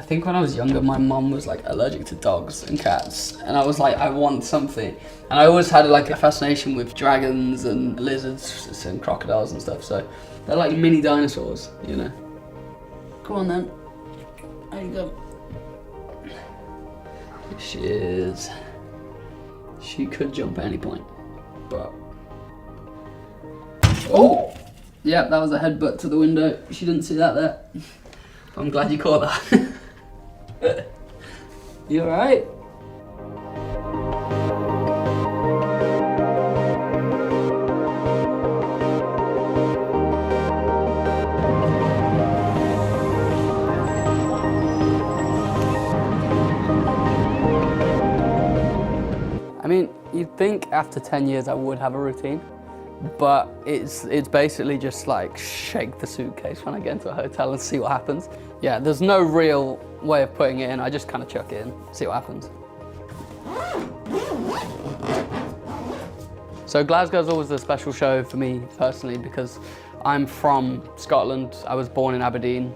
think when I was younger, my mum was like allergic to dogs and cats, and I was like, I want something. And I always had like a fascination with dragons and lizards and crocodiles and stuff, so they're like mini dinosaurs, you know. Go on then. There you go. Here she is. She could jump at any point, but... Oh! Yeah, that was a headbutt to the window. She didn't see that there. I'm glad you caught that. You alright? I mean, you'd think after 10 years I would have a routine, but it's basically just like shake the suitcase when I get into a hotel and see what happens. Yeah, there's no real way of putting it in. I just kind of chuck it in, see what happens. So Glasgow's always a special show for me personally because I'm from Scotland. I was born in Aberdeen.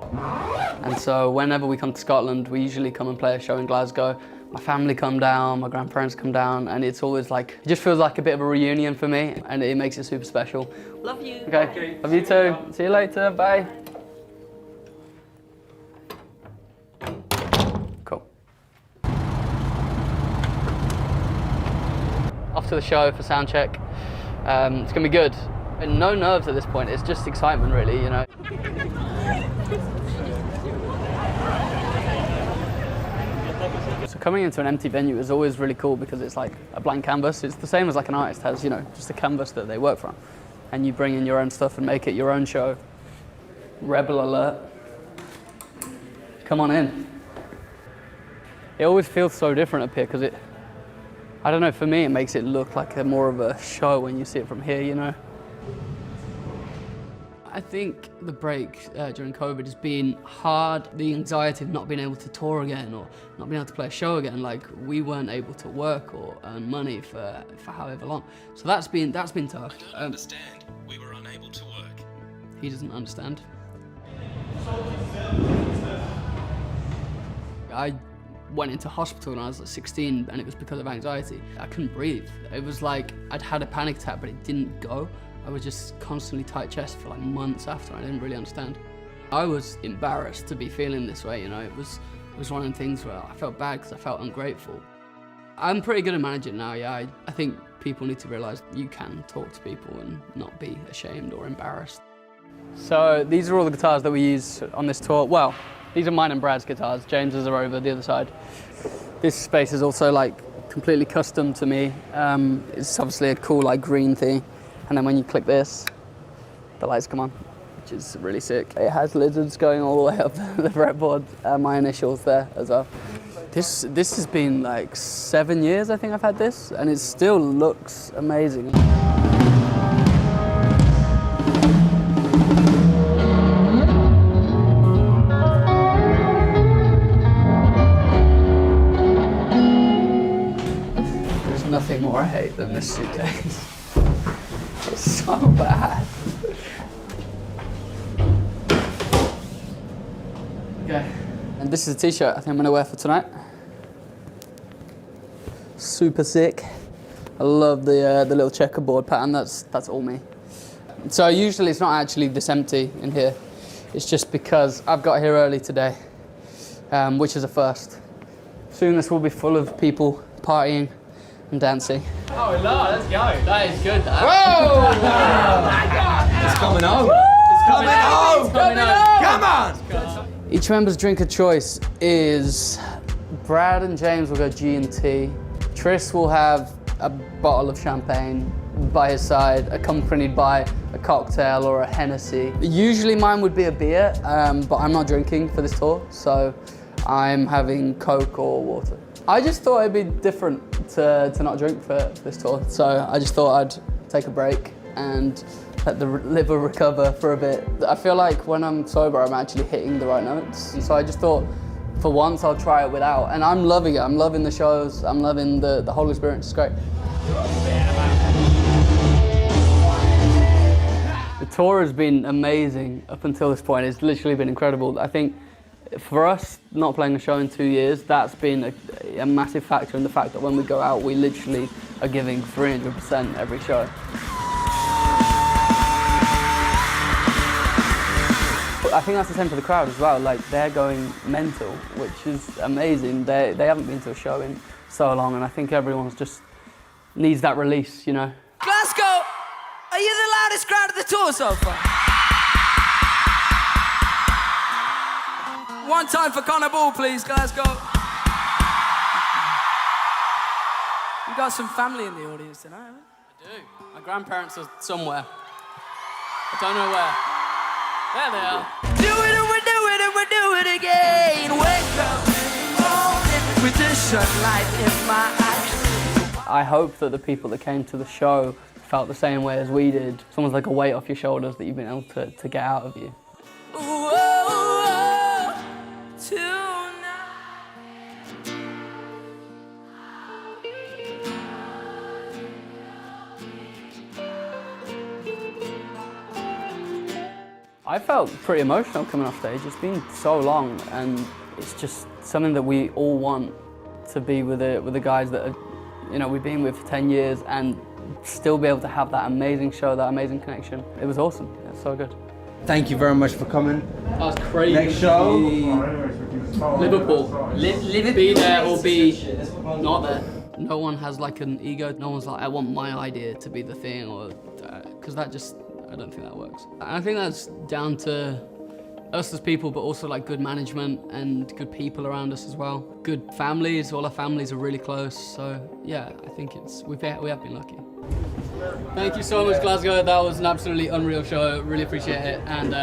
And so whenever we come to Scotland, we usually come and play a show in Glasgow. My family come down, my grandparents come down, and it's always like, it just feels like a bit of a reunion for me, and it makes it super special. Love you. Okay, love you too. See you later, bye. Cool. Off to the show for sound check. It's gonna be good. And no nerves at this point, it's just excitement really, you know. So coming into an empty venue is always really cool because it's like a blank canvas. It's the same as like an artist has, you know, just a canvas that they work from. And you bring in your own stuff and make it your own show. Rebel alert. Come on in. It always feels so different up here because it, I don't know, for me it makes it look like a more of a show when you see it from here, you know. I think the break during COVID has been hard. The anxiety of not being able to tour again or not being able to play a show again. Like, we weren't able to work or earn money for however long. So that's been tough. I don't understand. We were unable to work. He doesn't understand. I went into hospital when I was like 16 and it was because of anxiety. I couldn't breathe. It was like I'd had a panic attack but it didn't go. I was just constantly tight chest for like months after. I didn't really understand. I was embarrassed to be feeling this way, you know. It was one of the things where I felt bad because I felt ungrateful. I'm pretty good at managing now, yeah. I think people need to realise you can talk to people and not be ashamed or embarrassed. So these are all the guitars that we use on this tour. Well, these are mine and Brad's guitars. James's are over the other side. This space is also like completely custom to me. It's obviously a cool like green thing. And then when you click this, the lights come on, which is really sick. It has lizards going all the way up the fretboard, my initials there as well. This has been like 7 years, I think I've had this, and it still looks amazing. There's nothing more I hate than this suitcase. It's so bad. Okay. And this is a t-shirt I think I'm gonna wear for tonight. Super sick. I love the little checkerboard pattern. That's all me. So usually it's not actually this empty in here. It's just because I've got here early today, which is a first. Soon this will be full of people partying and dancing. Oh, Lord, let's go. That is good. That. Whoa! Oh my God. It's coming home. It's coming home. Come on! Each member's drink of choice is Brad and James will go G&T. Tris will have a bottle of champagne by his side, accompanied by a cocktail or a Hennessy. Usually mine would be a beer, but I'm not drinking for this tour, so I'm having Coke or water. I just thought it'd be different to not drink for this tour, so I just thought I'd take a break and let the liver recover for a bit. I feel like when I'm sober, I'm actually hitting the right notes, and so I just thought, for once, I'll try it without, and I'm loving it. I'm loving the shows. I'm loving the whole experience. It's great. The tour has been amazing up until this point. It's literally been incredible. I think For us, not playing a show in 2 years, that's been a massive factor in the fact that when we go out, we literally are giving 300% every show. I think that's the same for the crowd as well. Like, they're going mental, which is amazing. They haven't been to a show in so long, and I think everyone's just needs that release, you know. Glasgow, are you the loudest crowd of the tour so far? One time for Connor Ball, please, Glasgow. You got some family in the audience tonight, haven't you? I do. My grandparents are somewhere. I don't know where. There they are. Do it and we do it and we do it again. Wake up, morning with the sunlight in my eyes. I hope that the people that came to the show felt the same way as we did. It's almost like a weight off your shoulders that you've been able to get out of you. Ooh, oh, oh, tonight. I felt pretty emotional coming off stage. It's been so long, and it's just something that we all want to be with the guys that we've been with for 10 years and still be able to have that amazing show, that amazing connection. It was awesome. It's so good. Thank you very much for coming. That was crazy. Next show? Liverpool. Be there or be not there. No one has like an ego. No one's like, I want my idea to be the thing, or because I don't think that works. And I think that's down to us as people, but also like good management and good people around us as well. Good families, all our families are really close. So yeah, I think we have been lucky. Thank you so much, Glasgow. That was an absolutely unreal show. Really appreciate it. And